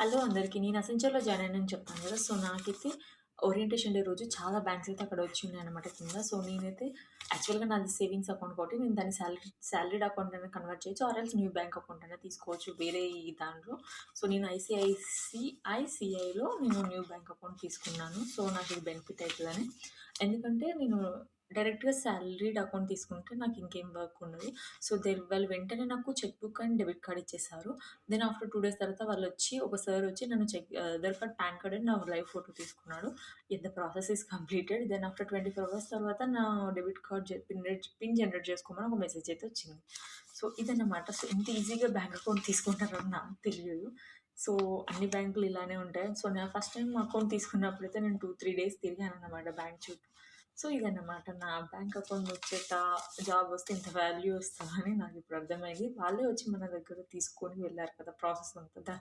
Hello అందరికి. నేను అసెంచర్‌లో join అయినానని చెప్పాను గదా! సో, నాకైతే ఓరియంటేషన్ డే రోజు చాలా బ్యాంక్స్ అయితే అక్కడ వచ్చిన్నాయన్నమాట కింద. సో, నేనైతే యాక్చువల్‌గా నాది సేవింగ్స్ అకౌంట్ కాబట్టి నేను దాన్ని సాలరీడ్ అకౌంట్ అయినా కన్వర్ట్ చేయొచ్చు. Or else new bank account అయినా తీసుకోవచ్చు వేరే ఈ దాంట్లో. సో, నేను ఐసీఐసీఐలో నేను న్యూ బ్యాంక్ అకౌంట్ తీసుకున్నాను. సో, నాకిది బెనిఫిట్ అయితదని. ఎందుకంటే నేను డైరెక్ట్‌గా సాలరీడ్ అకౌంట్ తీసుకుంటే నాకు ఇంకేం వర్క్ ఉండదు. సో, వాళ్ళు వెంటనే నాకు cheque book and debit card ఇచ్చేసారు. దెన్ ఆఫ్టర్ 2 డేస్ తర్వాత వాళ్ళొచ్చి ఒక సార్ వచ్చి నన్ను Aadhaar card, PAN card and నా లైవ్ ఫోటో తీసుకున్నాడు. The process is completed. Then after 24 hours తర్వాత నా డెబిట్ కార్డ్ పిన్ జనరేట్ చేసుకోమని ఒక మెసేజ్ అయితే వచ్చింది. సో, ఇదన్నమాట. సో, ఇంత ఈజీగా బ్యాంక్ అకౌంట్ తీసుకుంటారని నాకు తెలియదు. సో, అన్ని బ్యాంకులు ఇలానే ఉంటాయి. సో, నా ఫస్ట్ టైమ్ అకౌంట్ తీసుకున్నప్పుడైతే నేను 2, 3 డేస్ తిరిగానన్నమాట బ్యాంక్ చుట్టూ. సో, ఇదన్నమాట నా బ్యాంక్ అకౌంట్ వచ్చాక జాబ్ వస్తే ఇంత వాల్యూ వస్తదని నాకిప్పుడు అర్థమైంది. వాళ్ళే వచ్చి మన దగ్గర తీసుకొని వెళ్లారు కదా! ప్రాసెస్ అంతా.